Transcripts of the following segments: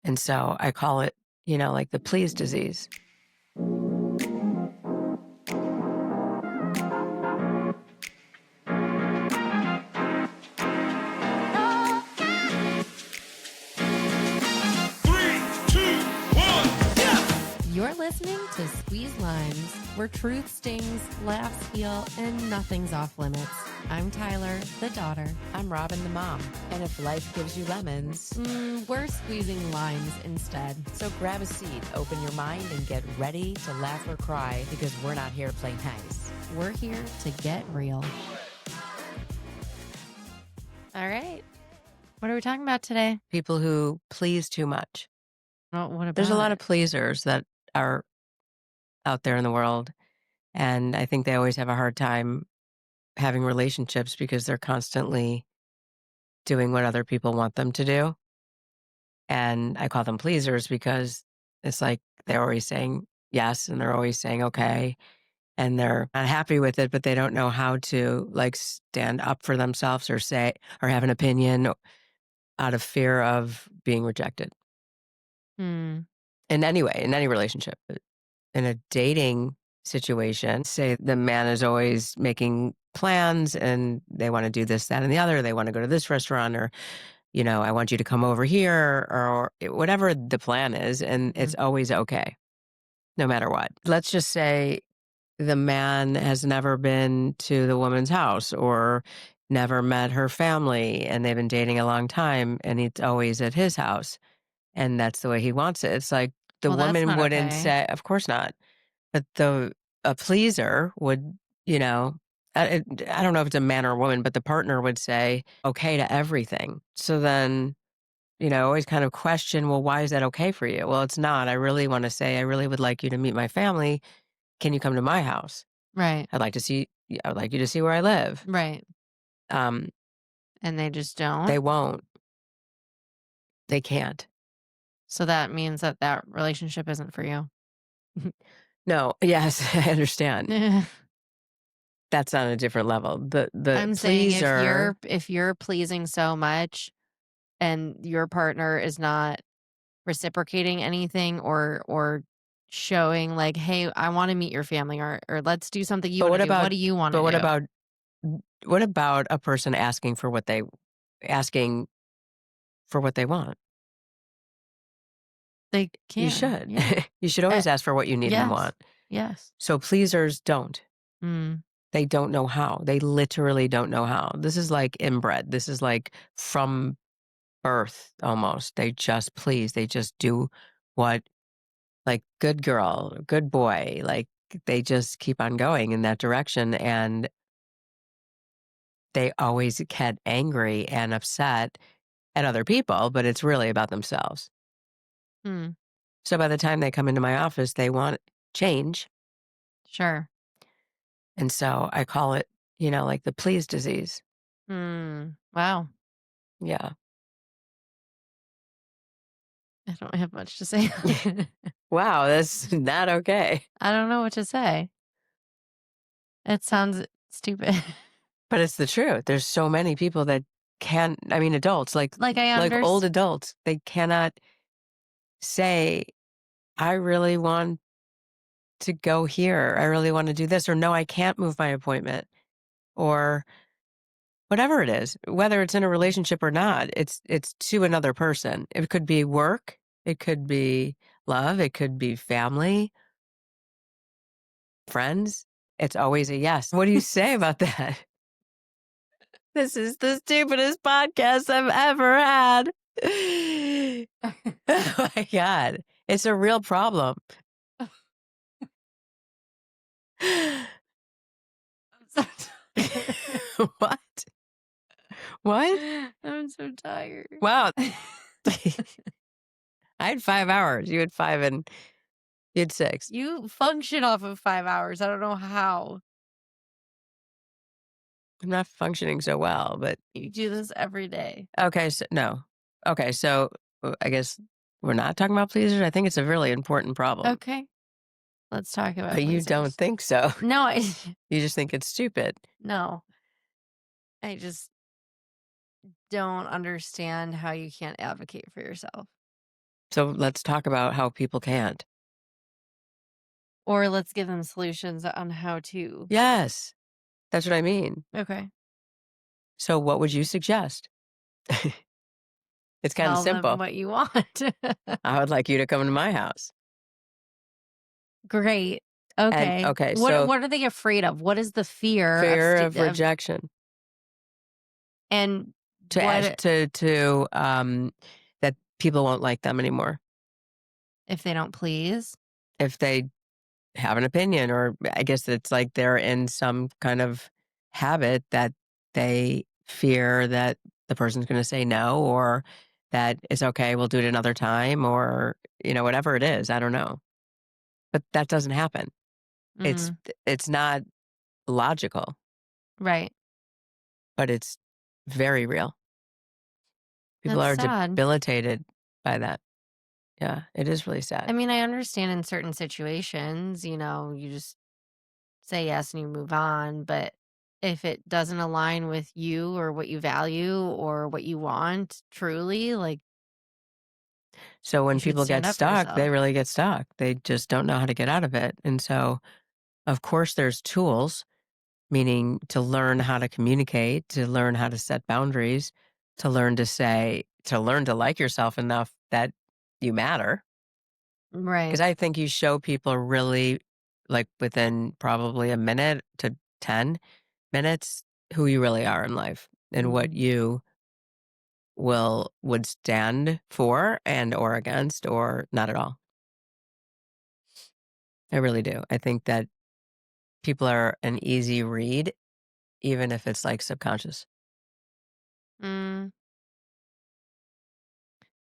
And so I call it, like the please disease. Three, two, one, yeah! You're listening to Squeeze Lines, where truth stings, laughs heal, and nothing's off limits. I'm Tyler, the daughter. I'm Robin, the mom. And if life gives you lemons, We're squeezing lines instead. so grab a seat, open your mind, and get ready to laugh or cry because we're not here to play nice. We're here to get real. All right. What are we talking about today? People who please too much. What about There's a lot of it? pleasers that are out there in the world. And I think they always have a hard time having relationships because they're constantly doing what other people want them to do. And I call them pleasers because it's like they're always saying yes and they're always saying okay. And they're not happy with it, but they don't know how to like stand up for themselves or say or have an opinion out of fear of being rejected. Hmm. In any way, in any relationship. In a dating situation, say the man is always making plans and they want to do this, that, and the other. They want to go to this restaurant or, I want you to come over here or whatever the plan is. And it's always okay, no matter what. Let's just say the man has never been to the woman's house or never met her family and they've been dating a long time and it's always at his house. And that's the way he wants it. It's like the Well, that's woman not wouldn't okay. say, of course not. But a pleaser would, I don't know if it's a man or a woman, but the partner would say okay to everything. So then, always kind of question, well, why is that okay for you? Well, it's not. I really want to say, I really would like you to meet my family. Can you come to my house? Right. I would like you to see where I live. Right. Um, And they just don't. they won't. They can't. So that means that relationship isn't for you. No. Yes, I understand. I'm That's on a different level. The saying pleaser. if you're pleasing so much and your partner is not reciprocating anything or showing like, hey, I want to meet your family or let's do something you But want to what do. What about do you want to but do? what about a person asking for what they want? They You can. should. Yeah. You should Uh, always ask for what you need and yes. want. Yes. So pleasers don't. Mm. They don't know how. They literally don't know how. This is like inbred. This is like from birth almost. They just please. They just do what, like, good girl, good boy. Like they just keep on going in that direction. And they always get angry and upset at other people, but it's really about themselves. Hmm. So by the time they come into my office, they want change. Sure. And so I call it, like the please disease. Wow. Yeah. I don't have much to say. Wow, that's not okay. I don't know what to say. It sounds stupid. But it's the truth. There's so many people that can't, I mean, adults, Like I like old understand. adults, they cannot say, I really want to go here. I really want to do this. Or no, I can't move my appointment. Or whatever it is, whether it's in a relationship or not, it's to another person. It could be work, it could be love, it could be family, friends. It's always a yes. What do you say about that? This is the stupidest podcast I've ever had. Oh my God. It's a real problem. What? What? I'm so tired. Wow. I had 5 hours. You had 5 and you had 6. You function off of 5 hours. I don't know how. I'm not functioning so well, but You do this every day. okay. So, no. Okay. So I guess we're not talking about pleasers. I think it's a really important problem. Okay. Let's talk about But you don't pleasers. think so. No, You just think it's stupid. no. I just don't understand how you can't advocate for yourself. So let's talk about how people can't. Or let's give them solutions on how to. Yes, that's what I mean. Okay. So what would you suggest? It's kind of Tell them simple. what you want. I would like you to come to my house. Great. And Okay. okay, What so what are they afraid of? What is the fear of fear of rejection and to ash- what to that people won't like them anymore if they don't please? if they have an opinion, or I guess it's like they're in some kind of habit that they fear that the person's going to say no, or that it's okay, we'll do it another time, or whatever it is, I don't know. But that doesn't happen. It's Mm, it's not logical, right. but it's very real. People That's are sad. debilitated by that. Yeah, it is really I sad. mean, I understand in certain situations, you just say yes and you move on, but if it doesn't align with you or what you value or what you want truly, like So you when should people stand get up for stuck, they yourself. really get stuck. They just don't know how to get out of it. And so, of course, there's tools, meaning to learn how to communicate, to learn how to set boundaries, to learn to like yourself enough that you matter. Right. Because I think you show people really, like within probably a minute to 10 minutes, who you really are in life and what Mm. you would stand for and or against or not at all. I really do. I think that people are an easy read, even if it's like subconscious. Mm.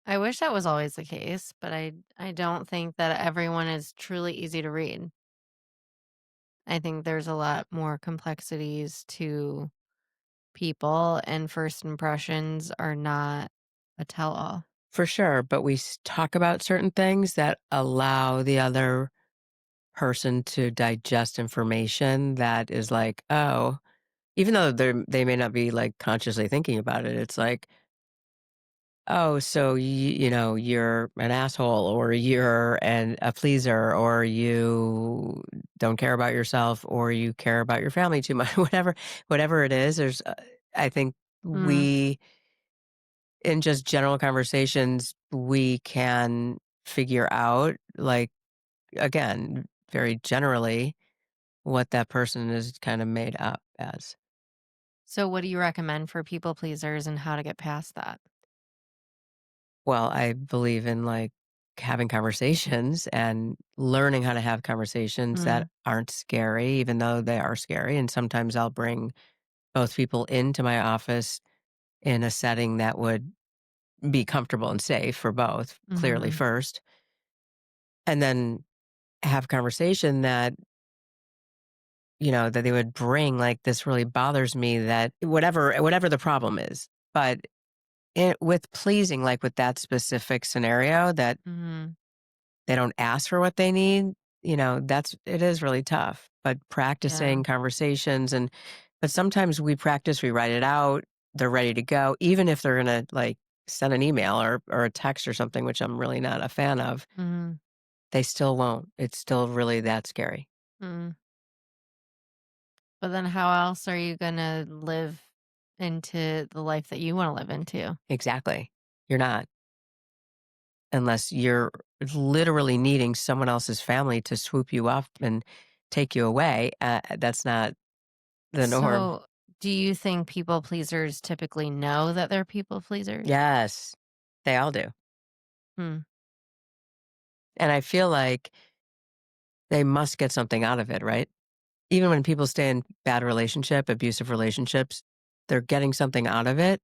I wish that was always the case, but I don't think that everyone is truly easy to read. I think there's a lot more complexities to people, and first impressions are not a tell all. For sure. But we talk about certain things that allow the other person to digest information that is like, oh, even though they may not be like consciously thinking about it, it's like, oh, so you're an asshole, or you're a pleaser, or you don't care about yourself, or you care about your family too much, whatever it is. I think Mm. we, in just general conversations, we can figure out, like, again, very generally, what that person is kind of made up as. So what do you recommend for people pleasers and how to get past that? Well, I believe in like having conversations and learning how to have conversations that Mm. aren't scary, even though they are scary. And sometimes I'll bring both people into my office in a setting that would be comfortable and safe for both, clearly Mhm. first, and then have conversation that they would bring, like, this really bothers me, that whatever the problem is. But with pleasing, like with that specific scenario, that Mhm. they don't ask for what they need, it is really tough. But Yeah. practicing conversations, but sometimes we write it out, they're ready to go, even if they're gonna like send an email or a text or something, which I'm really not a fan of, Mhm. they still won't. It's still really that scary. Mm. But then how else are you gonna live into the life that you wanna live into? Exactly. You're not, unless you're literally needing someone else's family to swoop you up and take you away. That's not the norm. So, do you think people pleasers typically know that they're people pleasers? Yes, they all do. Hmm. And I feel like they must get something out of it, right? Even when people stay in abusive relationships, they're getting something out of it,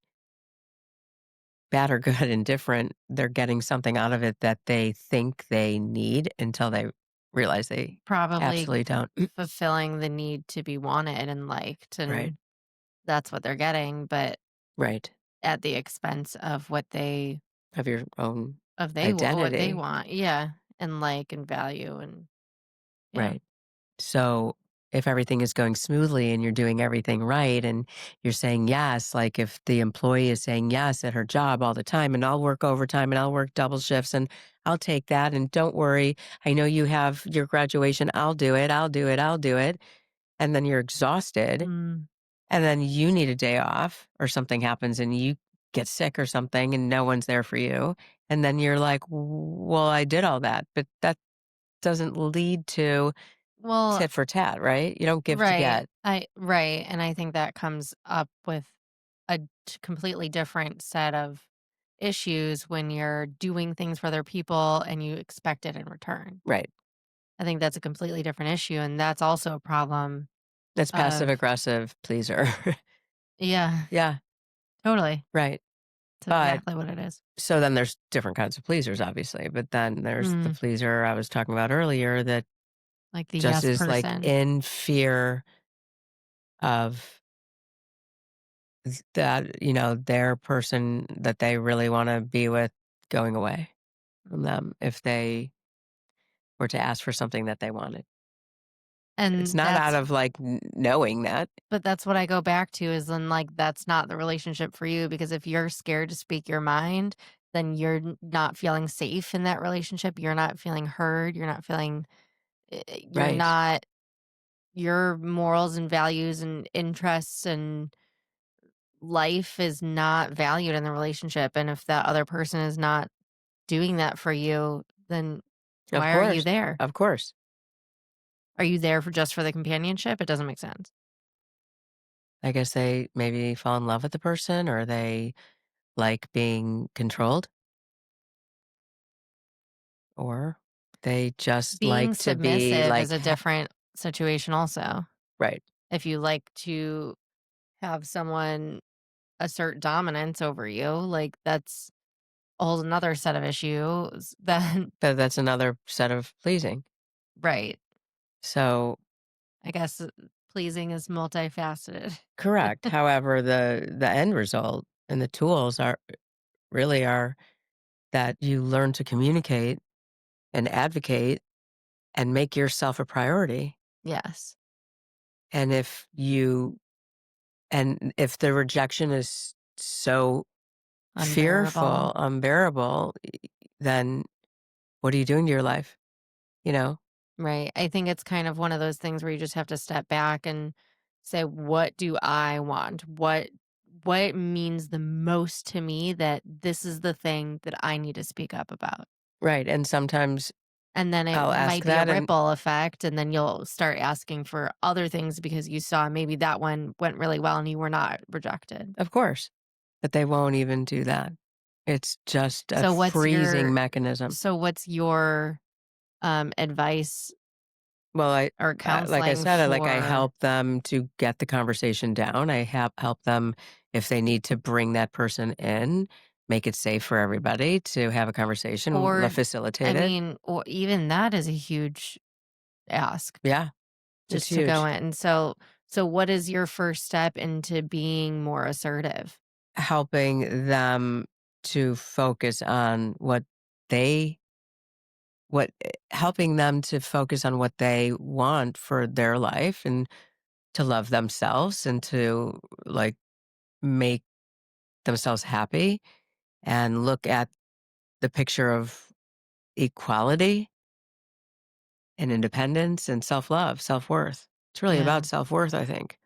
bad or good, indifferent. They're getting something out of it that they think they need until they realize they Probably absolutely don't. fulfilling the need to be wanted and liked, Right, and that's what they're getting, but right. at the expense of Of your own what they identity, want. Yeah, and like and value and yeah. right. So if everything is going smoothly and you're doing everything right and you're saying yes, like if the employee is saying yes at her job all the time and I'll work overtime and I'll work double shifts and I'll take that and don't worry, I know you have your graduation, I'll do it, I'll do it, I'll do it. And then you're exhausted Mm. and then you need a day off or something happens and you get sick or something and no one's there for you. And then you're like, well, I did all that, but that doesn't lead to Well, tit for tat, right? You don't give to right. get. Right. And I think that comes up with a completely different set of issues when you're doing things for other people and you expect it in return. Right. I think that's a completely different issue. And that's also a problem That's passive of, aggressive pleaser. yeah, Yeah, totally. right. That's But exactly what it is. so then there's different kinds of pleasers, obviously. But then there's the Mm, pleaser I was talking about earlier that like the just yes is like person. in fear of that, their person that they really want to be with going away from them if they were to ask for something that they wanted. It's And not out that's of like knowing that. But that's what I go back to is then, like, that's not the relationship for you because if you're scared to speak your mind, then you're not feeling safe in that relationship. You're not feeling heard. You're not feeling, you're Right. not, your morals and values and interests and life is not valued in the relationship. And if that other person is not doing that for you, then Of why are you course. there? Of course. Are you there for just for the companionship? It doesn't make sense. I guess they maybe fall in love with the person or they like being controlled or they just Being like to be submissive is like, a different situation, also. right. If you like to have someone assert dominance over you, like that's a whole another set of issues that That's another set of pleasing. right. So, I guess pleasing is multifaceted. correct. However, the end result and the tools are that you learn to communicate and advocate and make yourself a priority. Yes. And if the rejection is so Unbearable. fearful, unbearable, then what are you doing to your life? You know? Right. I think it's kind of one of those things where you just have to step back and say, what do I want? What means the most to me that this is the thing that I need to speak up about? Right. And sometimes And then it I'll might ask be a that and ripple effect, and then you'll start asking for other things because you saw maybe that one went really well and you were not rejected. of course, but they won't even do that. It's just a So freezing mechanism. what's your advice Well, or like I counseling said, I for help them to get the conversation down. I help them if they need to bring that person in, make it safe for everybody to have a conversation, or facilitate it. or even that is a huge ask Yeah, it's just to go huge. in. So what is your first step into being more assertive? Helping them to focus on they helping them to focus on what they want for their life and to love themselves and to like make themselves happy and look at the picture of equality and independence and self-love, self-worth. It's really about Yeah, self-worth, I think.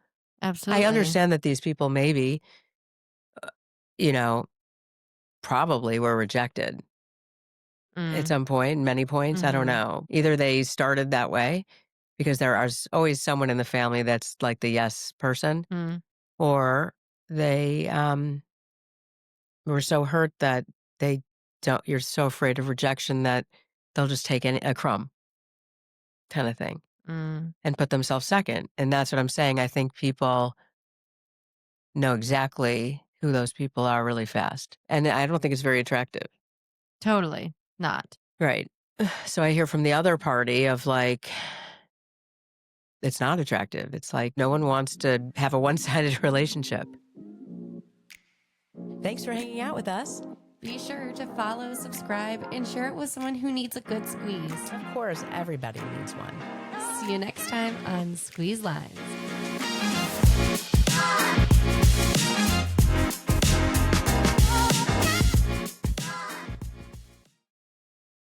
I absolutely. understand that these people maybe, you know, probably were rejected at Mm, some point, many points, I don't mhm, know. Either they started that way because there are always someone in the family that's like the yes person, mm. or they were so hurt that they don't. You're so afraid of rejection that they'll just take a crumb, kind of thing, Mm, and put themselves second. And that's what I'm saying. I think people know exactly who those people are really fast, and I don't think it's very attractive. totally not. Right. So I hear from the other party of like, it's not attractive. It's like no one wants to have a one-sided relationship. Thanks for hanging out with us. Be sure to follow, subscribe, and share it with someone who needs a good squeeze. Of course, everybody needs one. See you next time on Squeeze Lines.